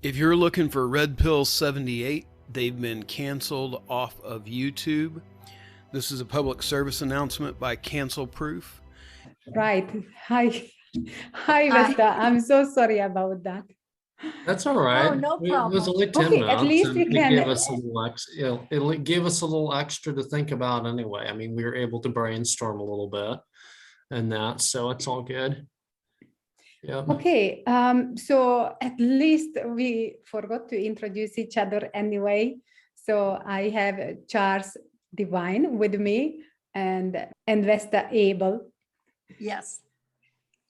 If you're looking for Red Pill 78, they've been canceled off of YouTube. This is a public service announcement by Cancel Proof. Right. Hi. Hi, Vesta. I'm so sorry about that. That's all right. Oh, no It was problem. only 10 Okay, minutes. at least and we it can. gave us a little it gave us a little extra to think about anyway. I mean, we were able to brainstorm a little bit and that, so it's all good. Yeah. Okay, so at least we forgot to introduce each other anyway. So I have Charles Divine with me and Vesta Able. Yes.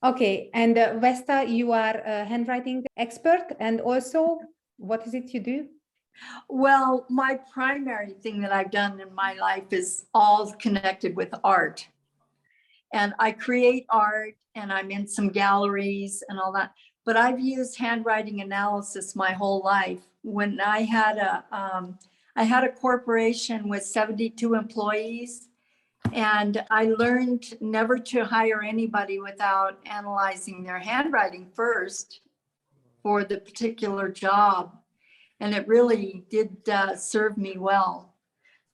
Okay, and Vesta, you are a handwriting expert, and also, what is it you do? Well, my primary thing that I've done in my life is all connected with art. And I create art and I'm in some galleries and all that. But I've used handwriting analysis my whole life. When I had a corporation with 72 employees, and I learned never to hire anybody without analyzing their handwriting first for the particular job. And it really did serve me well.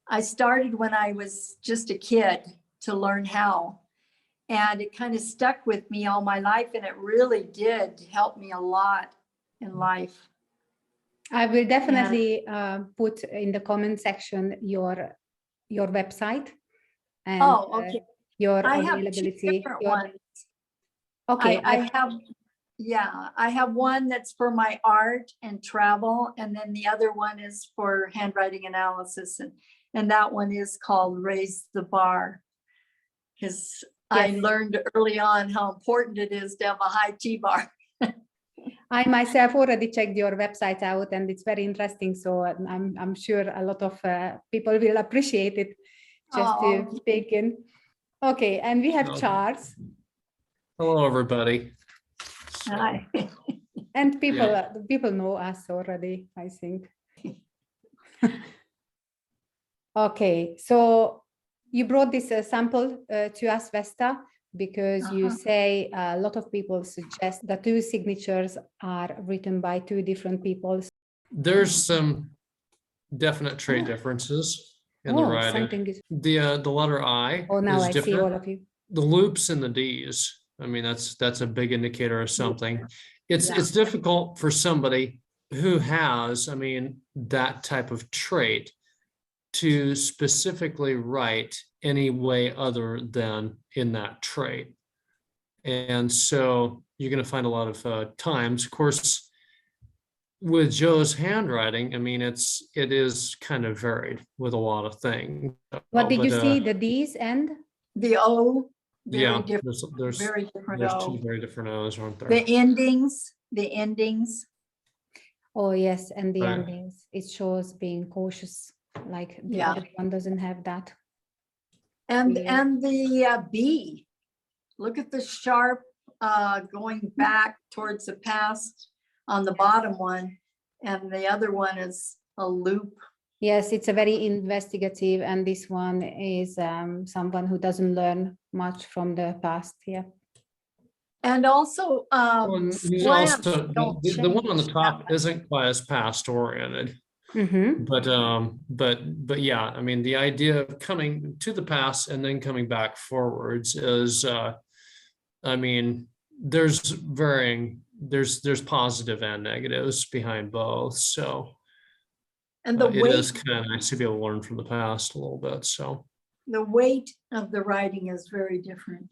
I started when I was just a kid to learn how. And it kind of stuck with me all my life. And it really did help me a lot in life. I will definitely put in the comment section your website and okay. your I have availability. two different ones. Okay. I have one that's for my art and travel, and then the other one is for handwriting analysis, and that one is called Raise the Bar, because I learned early on how important it is to have a high T-bar. I myself already checked your website out, and it's very interesting. So I'm sure a lot of people will appreciate it. Just to speak in. Okay, and we have Charles. Hello, everybody. Hi. And people know us already, I think. Okay, so you brought this sample to us, Vesta, because you say a lot of people suggest that two signatures are written by two different people. There's some definite trait differences in the writing. The letter I now is I different. see all of you. The loops and the D's, I mean, that's a big indicator of something. It's difficult for somebody who has, I mean, that type of trait to specifically write any way other than in that trait. And so you're going to find a lot of times, of course, with Joe's handwriting, I mean, it is kind of varied with a lot of things. What did you see? The D's and the O? Very different. There's very different. There's two very different O's, aren't there? The endings. Oh yes, and the endings. It shows being cautious, like the other one doesn't have that. And the B. Look at the sharp going back towards the past on the bottom one, and the other one is a loop. Yes, it's a very investigative, and this one is someone who doesn't learn much from the past. Yeah. And also, the one on the top isn't quite as past oriented. But yeah, I mean, the idea of coming to the past and then coming back forwards is, I mean, there's positive and negatives behind both. So, and the weight, it is kind of nice to be able to learn from the past a little bit. So the weight of the writing is very different.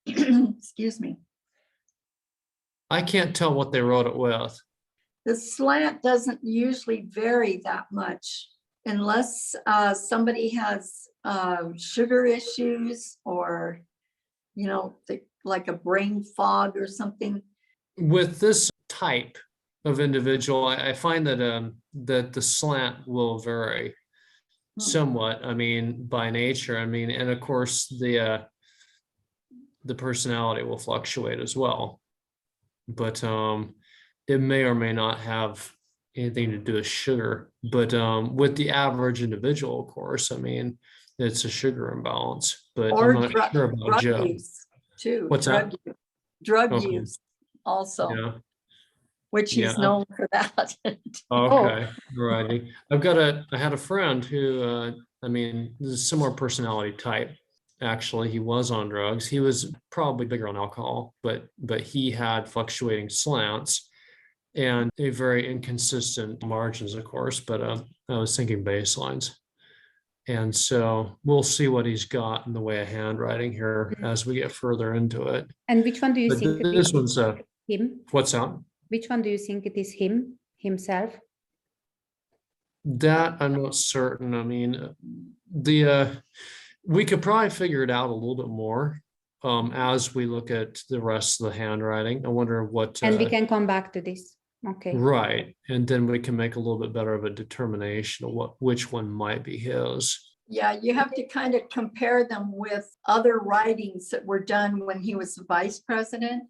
Excuse me. I can't tell what they wrote it with. The slant doesn't usually vary that much unless somebody has sugar issues or, you know, like a brain fog or something. With this type of individual, I find that that the slant will vary somewhat. I mean, by nature. I mean, and of course the personality will fluctuate as well. But it may or may not have anything to do with sugar. But with the average individual, of course, I mean, it's a sugar imbalance. But or I'm not sure about Joe. Use too. What's that? Drug use also. Yeah. which he's Yeah. known for that. Okay, righty. I had a friend who, I mean, this is a similar personality type. Actually, he was on drugs. He was probably bigger on alcohol, but he had fluctuating slants and a very inconsistent margins, of course, but I was thinking baselines. And so we'll see what he's got in the way of handwriting here as we get further into it. And which one do you But think it this is one's him? what's that? Which one do you think it is himself? That I'm not certain. I mean, we could probably figure it out a little bit more as we look at the rest of the handwriting. I wonder what. And we can come back to this. Okay. Right, and then we can make a little bit better of a determination of which one might be his. Yeah, you have to kind of compare them with other writings that were done when he was vice president.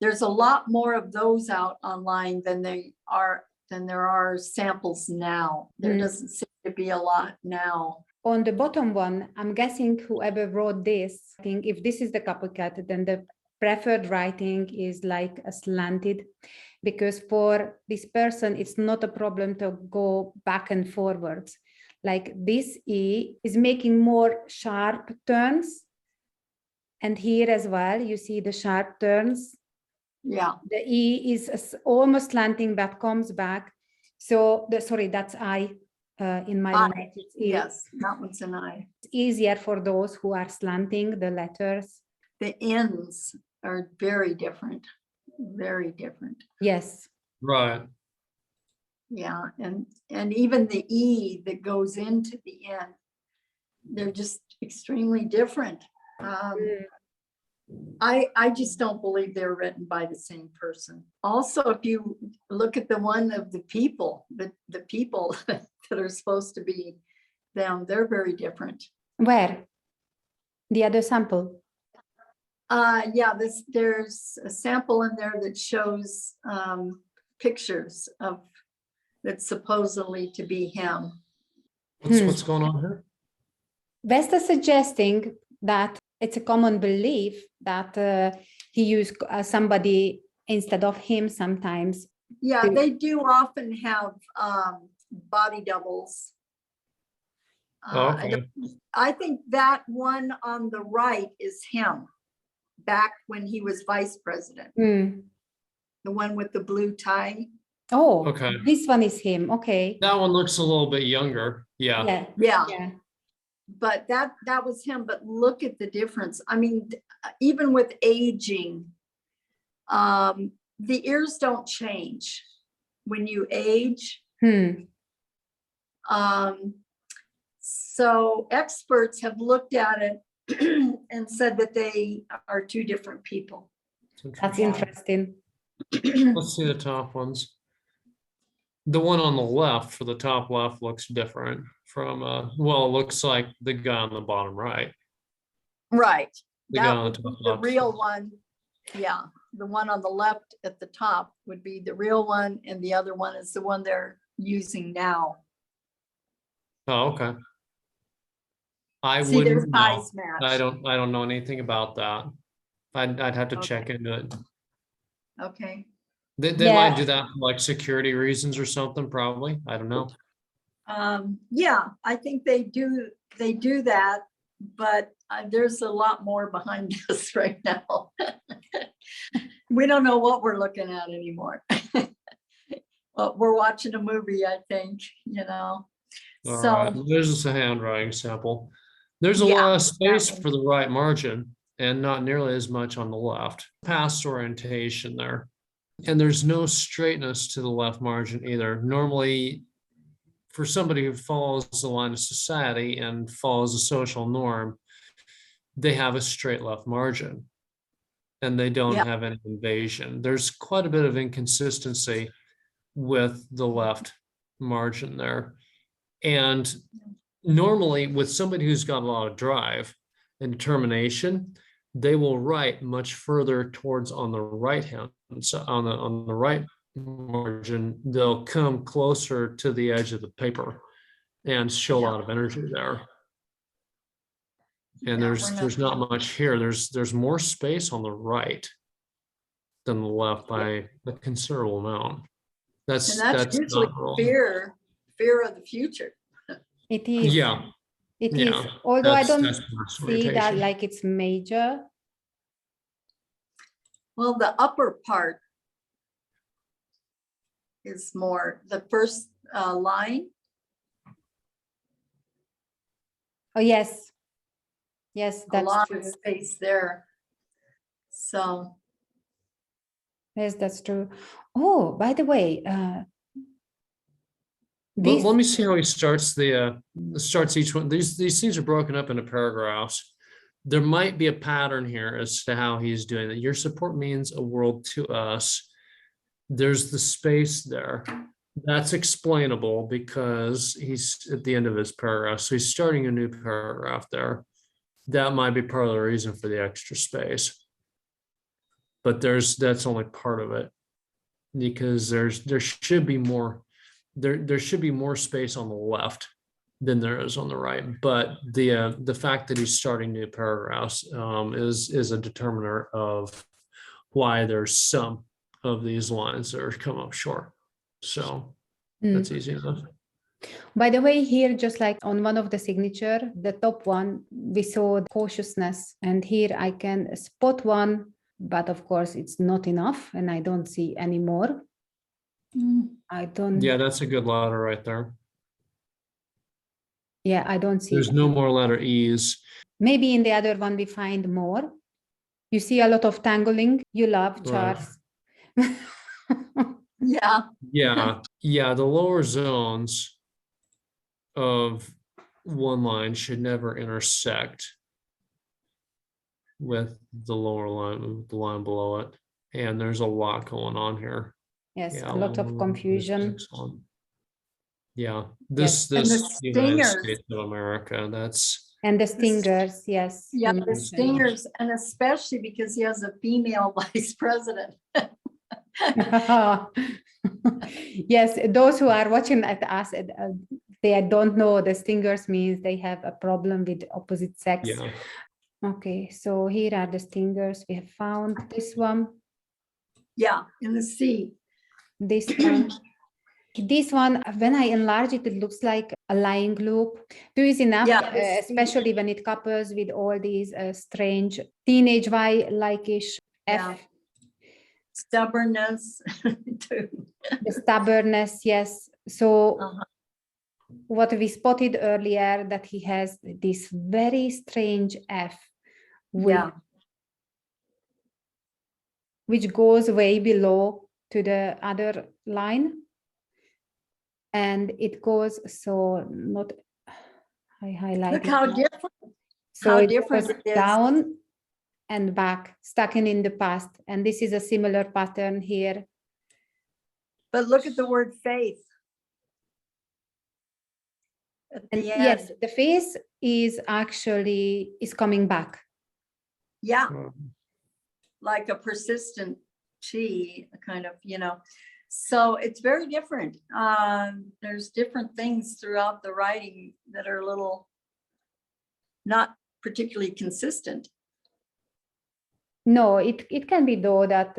There's a lot more of those out online than there are samples now. There doesn't seem to be a lot now. On the bottom one, I'm guessing whoever wrote this, I think if this is the copycat, then the preferred writing is like a slanted, because for this person, it's not a problem to go back and forwards. Like this E is making more sharp turns. And here as well, you see the sharp turns. Yeah. The E is almost slanting, but comes back. So sorry, that's I in my language. It's E. Yes, that one's an I. It's easier for those who are slanting the letters. The ends are very different, very different. Yes. Right. Yeah, and even the E that goes into the end, they're just extremely different. I just don't believe they're written by the same person. Also, if you look at the one of the people, the people that are supposed to be them, they're very different. Where? The other sample? Yeah, there's a sample in there that shows pictures of that's supposedly to be him. What's going on here? Vesta suggesting that it's a common belief that he used somebody instead of him sometimes. Yeah, they do often have body doubles. Okay. I think that one on the right is him back when he was vice president. The one with the blue tie. Oh, Okay. This one is him. Okay. That one looks a little bit younger. Yeah. Yeah. But that was him. But look at the difference. I mean, even with aging, the ears don't change when you age. So experts have looked at it and said that they are two different people. That's interesting. Let's see the top ones. The one on the left, for the top left, looks different from, well, it looks like the guy on the bottom right. Right. The guy That on would the be top the left. real one. Yeah. The one on the left at the top would be the real one, and the other one is the one they're using now. Oh, okay. I See, their wouldn't know. eyes match. I don't know anything about that. I'd have to check into it. Okay. They might do that for like security reasons or something, probably. I don't know. Yeah, I think they do that, but there's a lot more behind this right now. We don't know what we're looking at anymore. Well, we're watching a movie, I think, All So right, there's just a handwriting sample. There's a lot of space for the right margin and not nearly as much on the left. Past orientation there. And there's no straightness to the left margin either. Normally, for somebody who follows the line of society and follows a social norm, they have a straight left margin and they don't have any invasion. There's quite a bit of inconsistency with the left margin there. And normally with somebody who's got a lot of drive and determination, they will write much further towards on the right hand. So on the right margin, they'll come closer to the edge of the paper and show a lot of energy there. And there's not much here. There's more space on the right. than the left by a considerable amount. And that's usually not wrong. fear of the future. It is. Yeah, It is. yeah. Although I don't That's see that orientation. like it's major. Well, the upper part is more, the first line. Oh, yes. Yes, A that's lot true. of space there. So, Yes, that's true. Oh, by the way, Well, this, let me see how he starts starts each one. These things are broken up into paragraphs. There might be a pattern here as to how he's doing it. Your support means a world to us. There's the space there. That's explainable because he's at the end of his paragraph. So he's starting a new paragraph there. That might be part of the reason for the extra space. But that's only part of it, because there should be more, there should be more space on the left than there is on the right. But the fact that he's starting new paragraphs is a determiner of why there's some of these lines that are come up short. So that's easy enough. by the way, here, just like on one of the signature, the top one, we saw cautiousness, and here I can spot one, but of course it's not enough, and I don't see any more. I don't. Yeah, that's a good letter right there. Yeah, I don't see. There's no more letter E's. Maybe in the other one we find more. You see a lot of tangling. You love Charles. yeah. Yeah, the lower zones of one line should never intersect with the lower line, the line below it. And there's a lot going on here. Yes, Yeah, a lot of confusion. excellent. Yeah, Yes. this And the United stingers. States of America, that's And the stingers, yes. Yeah, you the mentioned. stingers, and especially because he has a female vice president. Yes, those who are watching at us, they don't know the stingers means they have a problem with opposite sex. yeah. Okay, so here are the stingers. We have found this one, Yeah, in the sea. this one. This one, when I enlarge it, it looks like a lying loop. Two is enough, Yeah, especially when it couples with all these strange teenage Y-like-ish F. Yeah. Stubbornness. too. The stubbornness, yes. So Uh-huh. what we spotted earlier, that he has this very strange F, Yeah. which goes way below to the other line. And it goes so not, I highlight Look it how now. different. So how it different goes it is. down and back, stuck in the past. And this is a similar pattern here. But look at the word faith. At And the end. yes, the face is actually coming back. Yeah, Um, like a persistent chi, kind of, So it's very different. There's different things throughout the writing that are a little not particularly consistent. No, it can be though that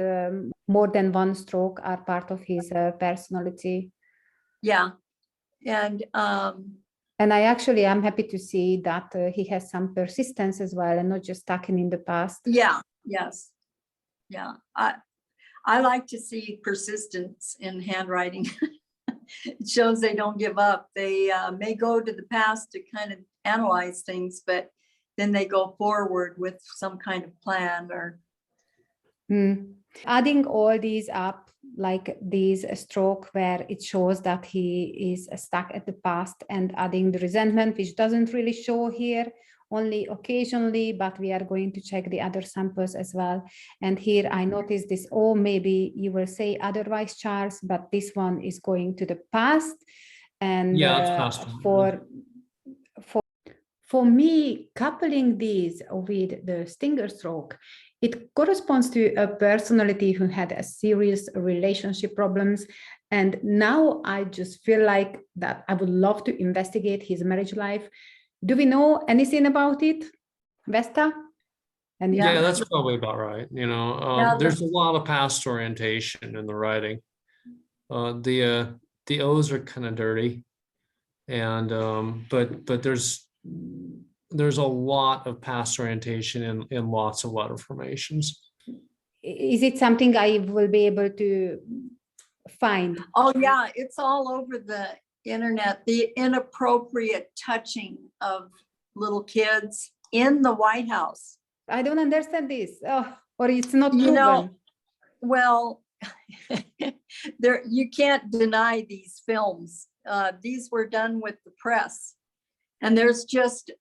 more than one stroke are part of his personality. Yeah. And And I'm happy to see that he has some persistence as well, and not just stuck in the past. yeah, yes. Yeah. I like to see persistence in handwriting. It shows they don't give up. They may go to the past to kind of analyze things, but then they go forward with some kind of plan or. Adding all these up, like these stroke where it shows that he is stuck at the past, and adding the resentment, which doesn't really show here, only occasionally, but we are going to check the other samples as well. And here I noticed this, oh, maybe you will say otherwise, Charles, but this one is going to the past. And Yeah, it's past. for me, coupling these with the stinger stroke, it corresponds to a personality who had a serious relationship problems. And now I just feel like that I would love to investigate his marriage life. Do we know anything about it, Vesta? And Yeah, that's probably about right. You know, Yeah, there's a lot of past orientation in the writing. The O's are kind of dirty, and but there's a lot of past orientation in lots of letter formations. is it something I will be able to find? Oh, yeah, it's all over the internet, the inappropriate touching of little kids in the White House. I don't understand this. Oh, or it's not You proven. know, well, there, you can't deny these films. These were done with the press. And there's just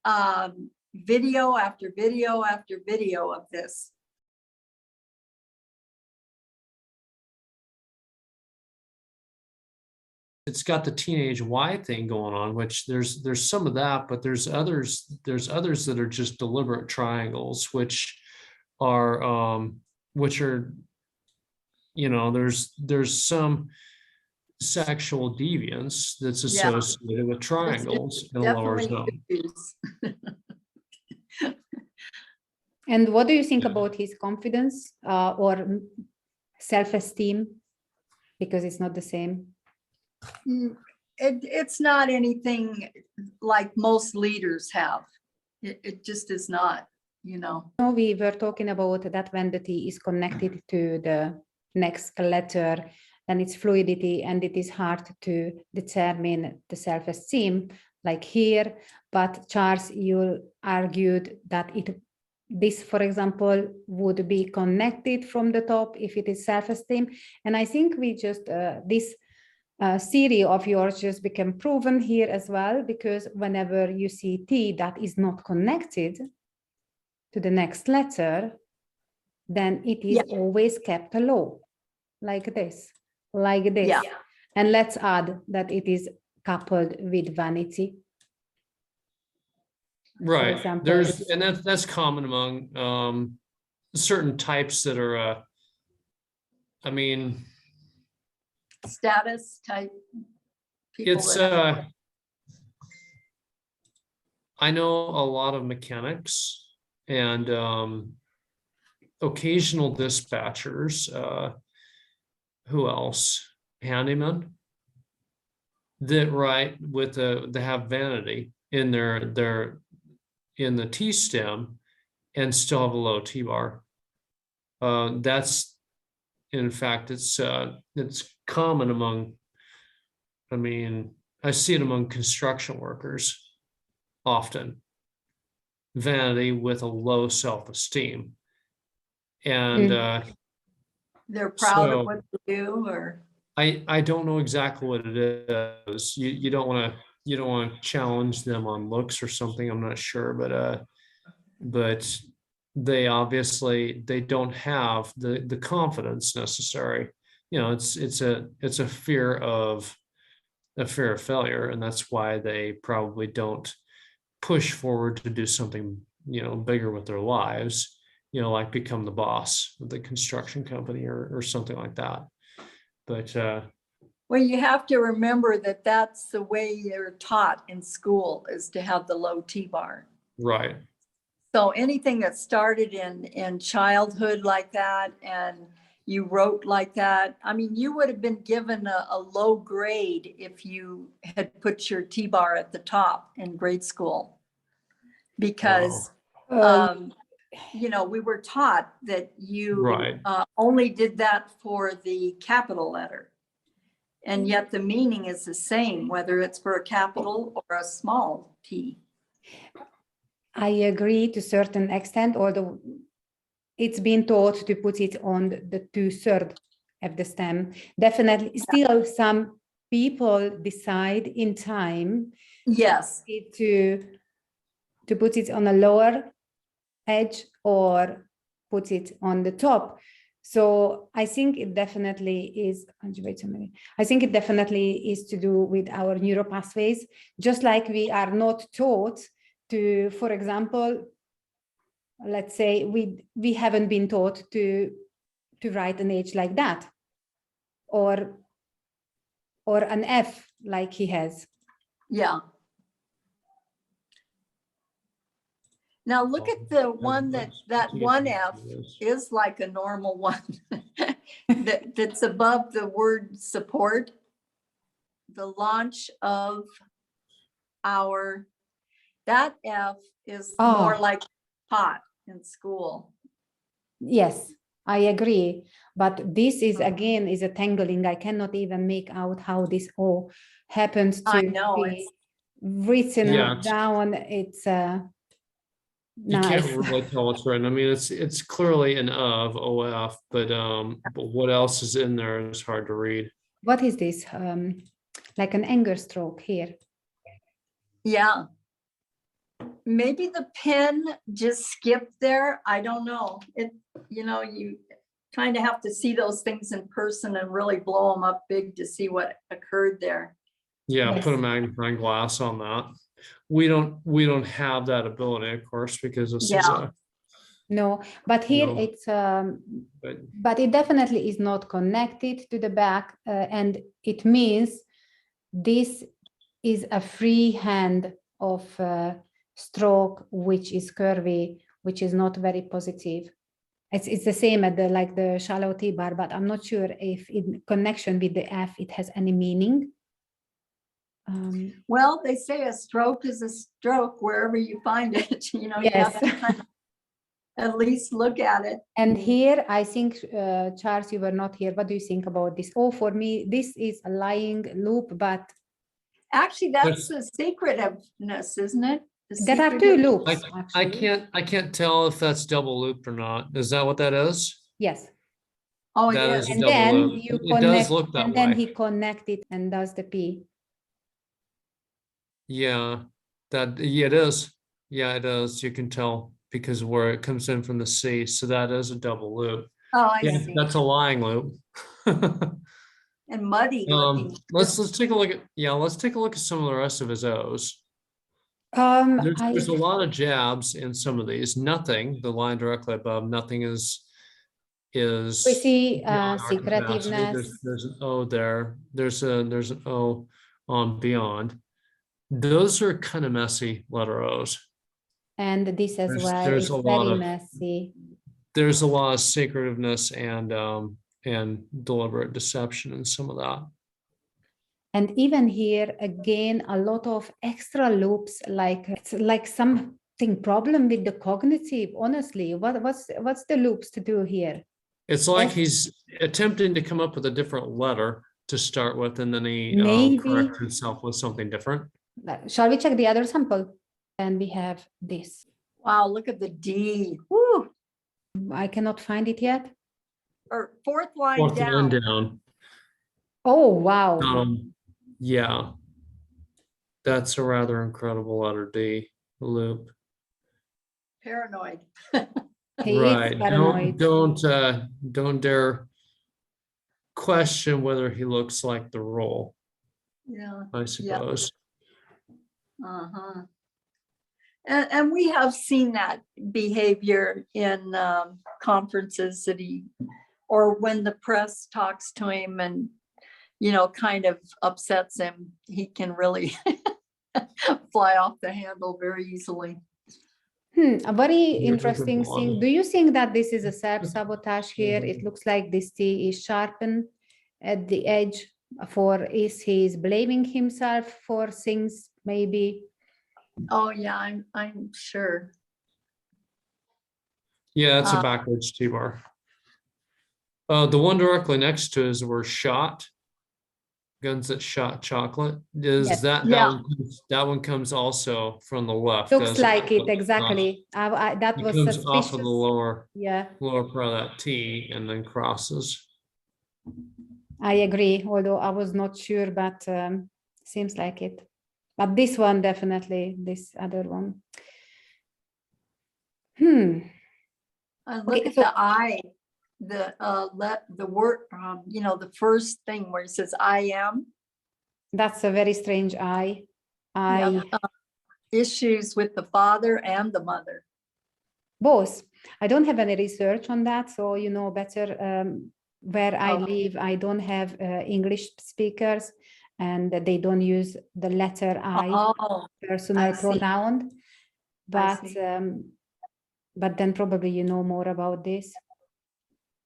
video after video after video of this. It's got the teenage Y thing going on, which there's some of that, but there's others that are just deliberate triangles, which are you know, there's some sexual deviance that's Yeah. associated with triangles in a lower Definitely zone. issues. And what do you think about his confidence or self-esteem? Because it's not the same. It's not anything like most leaders have. It just is not, you know. We were talking about that when the T is connected to the next letter and its fluidity, and it is hard to determine the self-esteem like here. But Charles, you argued that this, for example, would be connected from the top if it is self-esteem. And I think we just, this theory of yours just became proven here as well, because whenever you see T that is not connected to the next letter, then it is always kept low, like this, like this. Yeah. And let's add that it is coupled with vanity. Right. example. And that's common among certain types that are I mean, Status type people. it's I know a lot of mechanics and occasional dispatchers, who else? Handyman that write with they have vanity in their in the T stem and still have a low T bar. That's, in fact, it's common among, I mean, I see it among construction workers often. Vanity with a low self-esteem. And they're proud so of what they do, or I don't know exactly what it is. You don't want to challenge them on looks or something. I'm not sure, but they obviously they don't have the confidence necessary. You know, it's a fear of failure, and that's why they probably don't push forward to do something, you know, bigger with their lives, you know, like become the boss of the construction company or something like that. But well, you have to remember that that's the way you're taught in school, is to have the low T bar. right. So anything that started in childhood like that, and you wrote like that, I mean, you would have been given a low grade if you had put your T bar at the top in grade school, because you know, we were taught that you Right. only did that for the capital letter. And yet the meaning is the same, whether it's for a capital or a small t. I agree to a certain extent, although it's been taught to put it on the 2/3 of the stem. Definitely, still some people decide in time Yes. to put it on a lower edge or put it on the top. So I think it definitely is, I think it definitely is to do with our neural pathways, just like we are not taught to, for example, let's say we haven't been taught to write an H like that, or an F like he has. Yeah. Now look at the one that one F is like a normal one that's above the word support. The launch of that F is more like taught in school. Yes, I agree. But this is again is a tangling. I cannot even make out how this all happens to I know, be written Yeah, down. It's you can't nice. really tell what's written. I mean, it's clearly an OF, but what else is in there is hard to read. What is this? Like an anger stroke here. Yeah. Maybe the pen just skipped there. I don't know. You kind of have to see those things in person and really blow them up big to see what occurred there. Yeah, Yes. put a magnifying glass on that. We don't have that ability, of course, because this is a No, but here No. it's but but it definitely is not connected to the back, and it means this is a free hand of stroke, which is curvy, which is not very positive. It's the same at the shallow T-bar, but I'm not sure if in connection with the F it has any meaning. Well, they say a stroke is a stroke wherever you find it. You Yes. have to kind of at least look at it. And here, I think, Charles, you were not here. What do you think about this? Oh, for me, this is a lying loop, but Actually, that's the secretiveness, isn't it? there are two loops. I Actually. can't tell if that's double looped or not. Is that what that is? Yes. Oh, That yeah. is a And double then loop. you It connect, does look that and then way. he connected and does the P. Yeah, it is. Yeah, it is. You can tell because where it comes in from the C. So that is a double loop. Oh, I Yeah, see. that's a lying loop. And muddy looking. Let's take a look at some of the rest of his O's. There's a lot of jabs in some of these. Nothing, the line directly above, nothing is we see beyond our capacity. secretiveness. There's an O there. There's an O on beyond. Those are kind of messy letter O's. And this as well There's is a lot very of messy. there's a lot of secretiveness and deliberate deception in some of that. And even here, again, a lot of extra loops, like it's like something problem with the cognitive, honestly. What's the loops to do here? It's like he's attempting to come up with a different letter to start with, and then he Maybe corrects himself with something different. Shall we check the other sample? And we have this. Wow, look at the D. Woo. I cannot find it yet. Or fourth line Fourth line down. down. Oh, wow. Yeah, that's a rather incredible letter D loop. Paranoid. He Right. is paranoid. Don't dare question whether he looks like the role, Yeah. I suppose. Uh-huh. And we have seen that behavior in conferences or when the press talks to him and, kind of upsets him, he can really fly off the handle very easily. A very You're interesting looking thing. on. Do you think that this is a self-sabotage here? It looks like this T is sharpened at the edge is he blaming himself for things maybe? Oh yeah, I'm sure. Yeah, that's a backwards T-bar. The one directly next to is were shot. Guns that shot chocolate. Yes. That one comes also from the left. Looks like it exactly. That It was comes suspicious. off of the lower part of that T and then crosses. I agree, although I was not sure, but seems like it. But this one definitely, this other one. Look at the I, the word, the first thing where it says I am. That's a very strange I. Issues with the father and the mother. Both. I don't have any research on that, so you know better. Where I live, I don't have English speakers, and they don't use the letter I, personal pronoun. But but then probably you know more about this.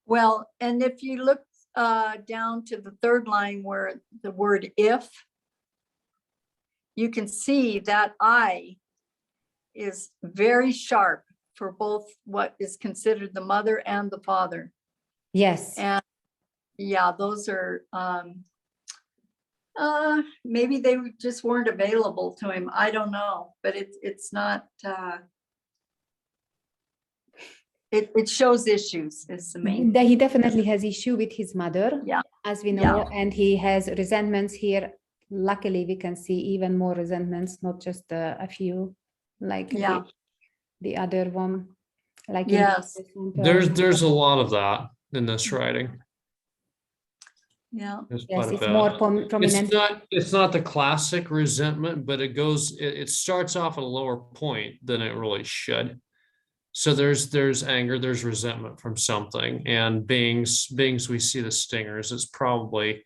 Well, and if you look down to the third line where the word if, you can see that I is very sharp for both what is considered the mother and the father. Yes. And yeah, those are, maybe they just weren't available to him. I don't know, but it's not, it shows issues is the main. He definitely has issue with his mother, Yeah. as we know, and he has resentments here. Luckily, we can see even more resentments, not just a few, like the other one. Like Yes. There's a lot of that in this writing. Yeah. There's Yes, quite a it's bit. more prominent. It's not the classic resentment, but it starts off at a lower point than it really should. So there's anger, there's resentment from something, and beings we see the stingers, it's probably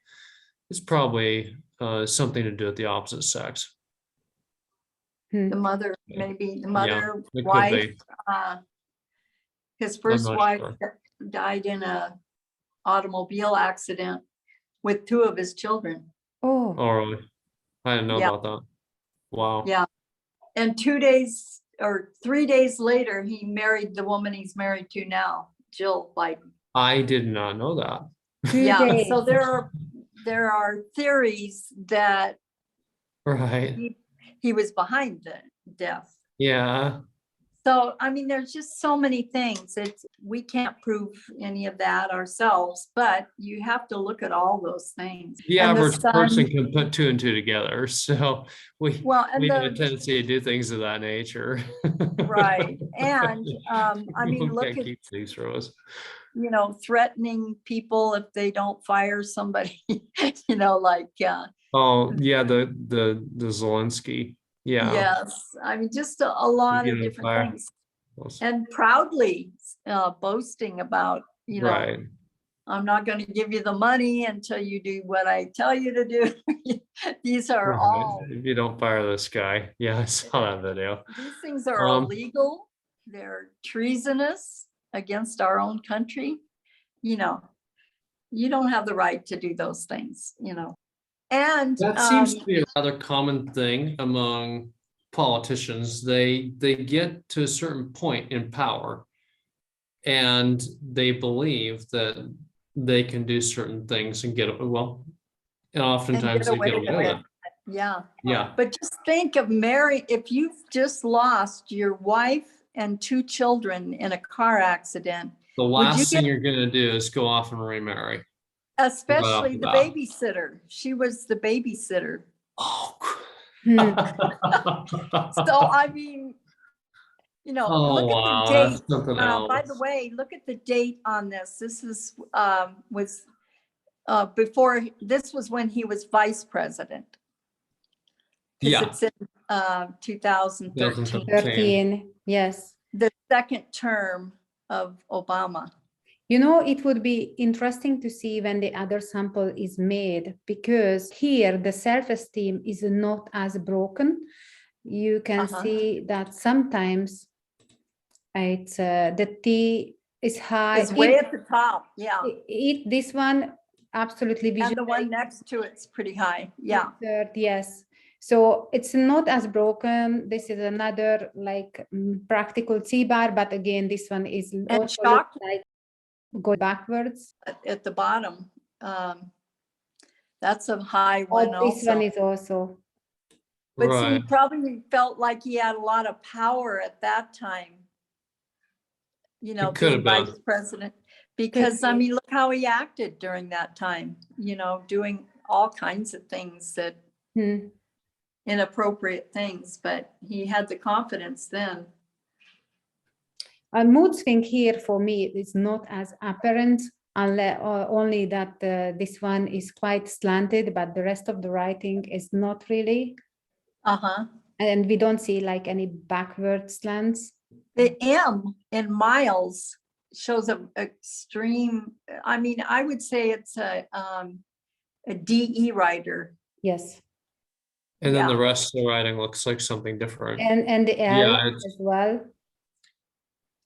something to do with the opposite sex. The mother, maybe the mother, it could wife, be. his first not wife sure. died in a automobile accident with 2 of his children. Oh, Oh, really? I didn't know Yeah. about that. Wow. Yeah. And 2 days or 3 days later, he married the woman he's married to now, Jill Biden. I did not know that. 2 Yeah. days. So there are theories that Right. he was behind the death. Yeah. So, I mean, there's just so many things. We can't prove any of that ourselves, but you have to look at all those things. The And average son- person can put 2 and 2 together. So we and have a tendency to do things of that nature. right. And I mean, We look can't at, keep these from us. threatening people if they don't fire somebody, like, Oh, yeah, the Zelensky. Yeah. yes, I mean, just a lot of Beginning different fire. things. And proudly boasting about, Right. I'm not going to give you the money until you do what I tell you to do. These are Right. all, If you don't fire this guy. Yeah, I saw that video. these things are illegal. They're treasonous against our own country. You don't have the right to do those things, And That seems to be a rather common thing among politicians. They get to a certain point in power and they believe that they can do certain things and and oftentimes they get away with it. Yeah. Yeah. But just think of if you've just lost your wife and 2 children in a car accident. The last thing you're going to do is go off and remarry. Especially the babysitter. She was the babysitter. Oh. So, I mean, look at the date. By the way, look at the date on this. This is before, this was when he was vice president. Yeah. It's in 2013. 13, yes. The second term of Obama. It would be interesting to see when the other sample is made, because here the self-esteem is not as broken. You can see that sometimes it's the T is high. It's way at the top. Yeah. This one absolutely visual. And the one next to it's pretty high. Yeah. Third, yes. So it's not as broken. This is another practical T bar, but again, this one is also like go backwards at the bottom. That's a high one. This one is also. But see, he probably felt like he had a lot of power at that time. Being vice president, because I mean, look how he acted during that time. Doing all kinds of things that inappropriate things, but he had the confidence then. A mood swing here for me is not as apparent, unless only that this one is quite slanted, but the rest of the writing is not really. And we don't see any backward slants. The M in Miles shows an extreme. I mean, I would say it's a DE writer. Yes. And then the rest of the writing looks like something different. And the L as well.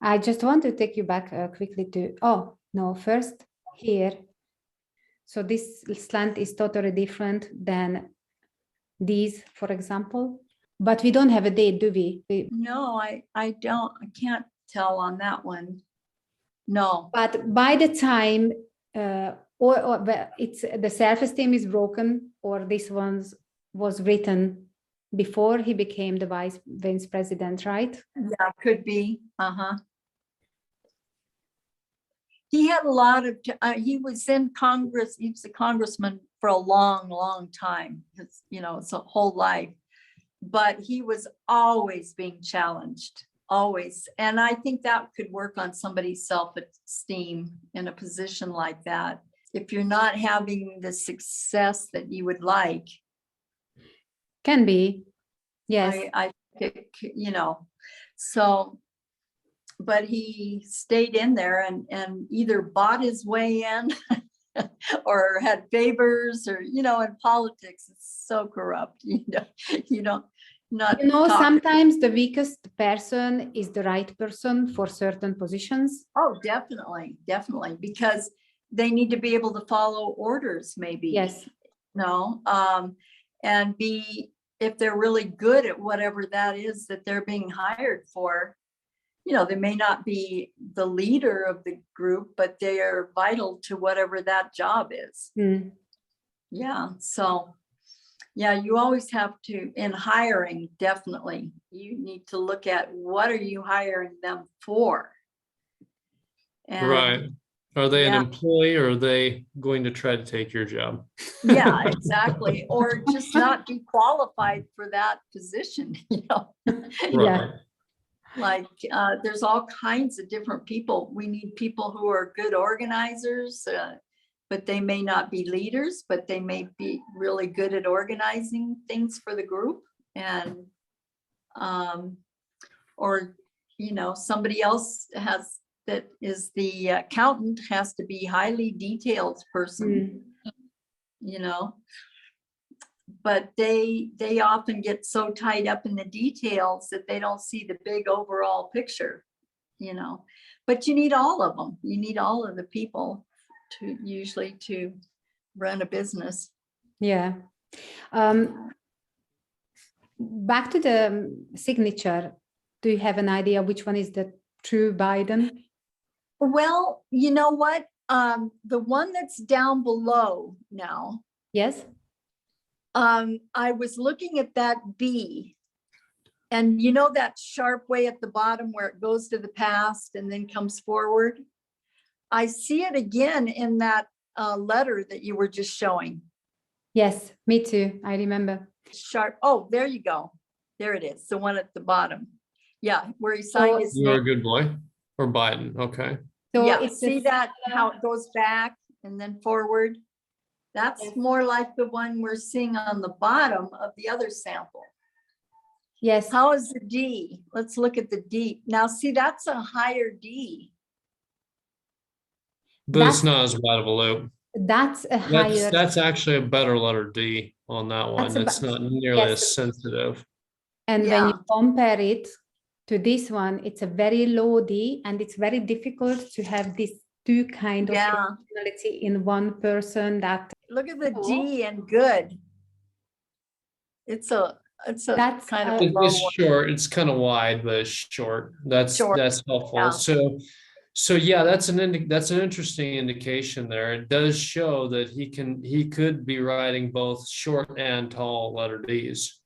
I just want to take you back quickly to, oh, no, first here. So this slant is totally different than these, for example, but we don't have a date, do we? No, I don't, I can't tell on that one. No, But by the time, or it's the self-esteem is broken, or this one was written before he became the vice president, right? yeah, could be, He had a lot of, he was in Congress, he was a congressman for a long, long time, it's a whole life. But he was always being challenged, always. And I think that could work on somebody's self-esteem in a position like that. If you're not having the success that you would like. Can be, yes. I think, so, but he stayed in there and either bought his way in or had favors, or, in politics, it's so corrupt, Sometimes the weakest person is the right person for certain positions. Oh, definitely, because they need to be able to follow orders, maybe. Yes. And if they're really good at whatever that is that they're being hired for, they may not be the leader of the group, but they are vital to whatever that job is. Mm. Yeah. So, yeah, you always have to, in hiring, definitely, you need to look at what are you hiring them for? And, Right. Are they an yeah. employee, or are they going to try to take your job? Yeah, exactly. Or just not be qualified for that position, Right. Yeah. Like there's all kinds of different people. We need people who are good organizers, but they may not be leaders, but they may be really good at organizing things for the group. And, or, somebody else that is the accountant has to be highly detailed person, but they often get so tied up in the details that they don't see the big overall picture, but you need all of them. You need all of the people to run a business. Yeah. Back to the signature. Do you have an idea which one is the true Biden? Well, you know what? The one that's down below now. Yes. I was looking at that B, and that sharp way at the bottom where it goes to the past and then comes forward. I see it again in that letter that you were just showing. Yes, me too. I remember. Sharp. Oh, there you go. There it is. The one at the bottom. Yeah, where he signed his name. You're a good boy. Or Biden. Okay. So yeah, it's see that how it goes back and then forward. That's more like the one we're seeing on the bottom of the other sample. Yes. How is the D? Let's look at the D. Now, see, that's a higher D. But it's not as wide of a loop. That's a higher. That's actually a better letter D on that one. It's not nearly as sensitive. And when you compare it to this one, it's a very low D, and it's very difficult to have these two kind of personality in one person. That look at the D and good. It's that's kind of it's short. It's kind of wide, but it's short. That's helpful. Yeah. So yeah, that's an interesting indication there. It does show that he could be writing both short and tall letter D's.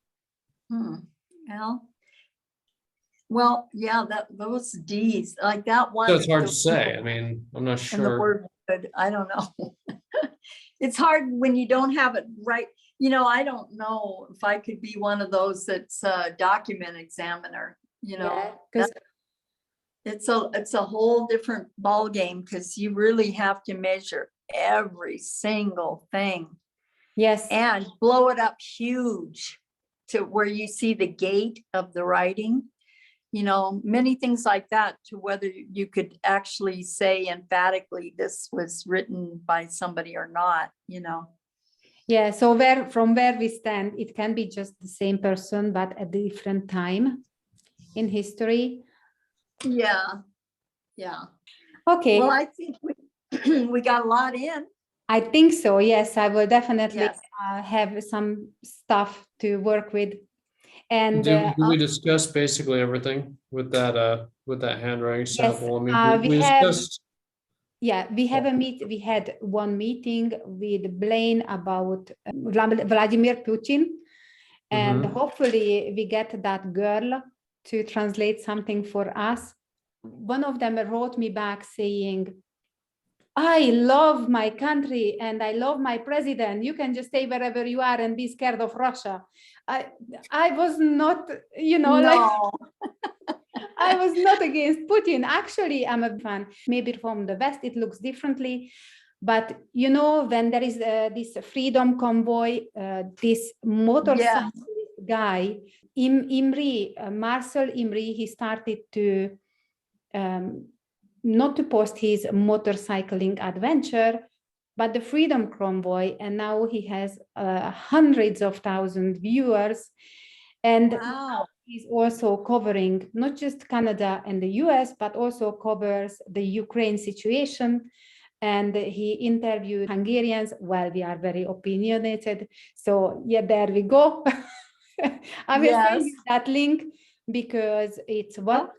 Well, yeah, those D's, like that one. So it's hard to say. I mean, I'm not sure. And the word good, I don't know. It's hard when you don't have it right. I don't know if I could be one of those that's a document examiner, because it's a whole different ball game, because you really have to measure every single thing. Yes. And blow it up huge to where you see the gait of the writing, many things like that, to whether you could actually say emphatically this was written by somebody or not, Yeah, so from where we stand, it can be just the same person, but at a different time in history. Yeah. Yeah. Okay. Well, I think we got a lot in. I think so. Yes, I will definitely Yes. have some stuff to work with. And Did we discuss basically everything with that handwriting sample? I mean, we discussed. Yeah, we had one meeting with Blaine about Vladimir Putin, and hopefully we get that girl to translate something for us. One of them wrote me back saying, I love my country and I love my president. You can just stay wherever you are and be scared of Russia. I was not, No. I was not against Putin. Actually, I'm a fan. Maybe from the West, it looks differently. But, when there is this freedom convoy, this motorcycle guy, Marcel Imri, he started to not to post his motorcycling adventure, but the freedom convoy. And now he has hundreds of thousands viewers. And he's also covering not just Canada and the US, but also covers the Ukraine situation. And he interviewed Hungarians. Well, we are very opinionated. So yeah, there we go. I will send you that link because it's what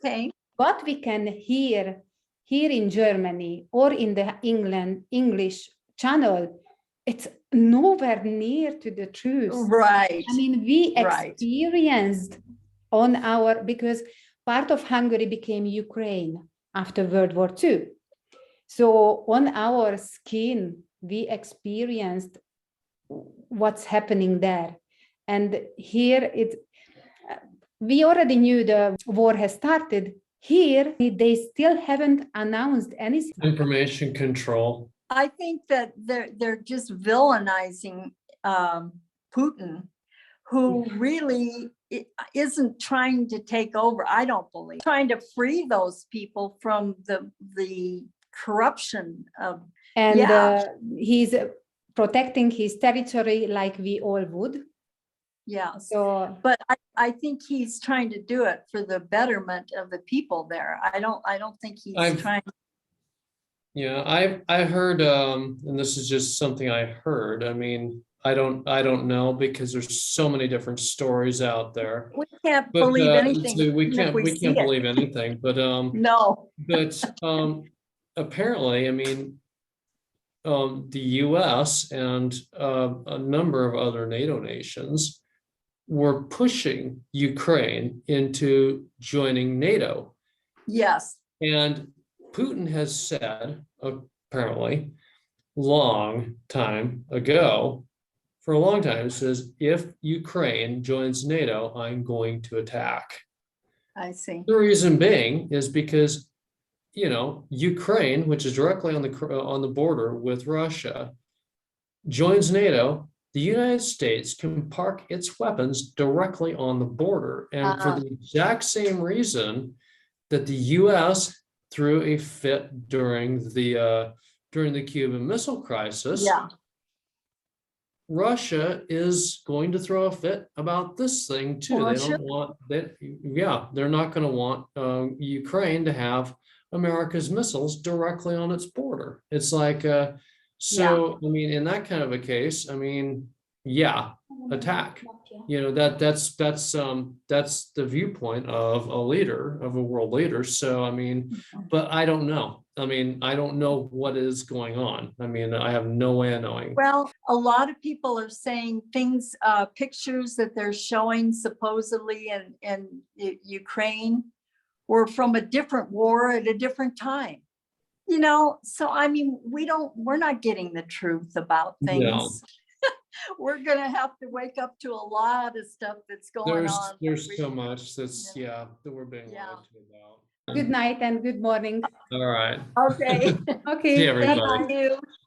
we can hear here in Germany or in the English channel. It's nowhere near to the truth. Right. I mean, we experienced because part of Hungary became Ukraine after World War II. So on our skin, we experienced what's happening there. And here we already knew the war has started. Here, they still haven't announced anything. Information control. I think that they're just villainizing Putin, who really isn't trying to take over. I don't believe trying to free those people from the corruption of. And he's protecting his territory like we all would. Yeah. So, but I think he's trying to do it for the betterment of the people there. I don't think he's trying. Yeah, I heard, and this is just something I heard. I mean, I don't know because there's so many different stories out there. We can't believe anything. So we can't believe anything. But no. But apparently, I mean, the U.S. and a number of other NATO nations were pushing Ukraine into joining NATO. Yes. And Putin has said, apparently, long time ago, for a long time, says, if Ukraine joins NATO, I'm going to attack. I see. The reason being is because, Ukraine, which is directly on the border with Russia, joins NATO. The United States can park its weapons directly on the border. And for the exact same reason that the U.S. threw a fit during the Cuban Missile Crisis, Russia is going to throw a fit about this thing too. They don't want that. Yeah, they're not going to want Ukraine to have America's missiles directly on its border. It's like, I mean, in that kind of a case, I mean, attack. That's the viewpoint of a leader, of a world leader. So I mean, but I don't know. I mean, I don't know what is going on. I mean, I have no way of knowing. Well, a lot of people are saying things, pictures that they're showing supposedly in Ukraine were from a different war at a different time. So I mean, we're not getting the truth about things. No. We're going to have to wake up to a lot of stuff that's going on. There's so much that we're being lied to about. Good night and good morning. All right. Okay. Okay. See everybody. Thank you.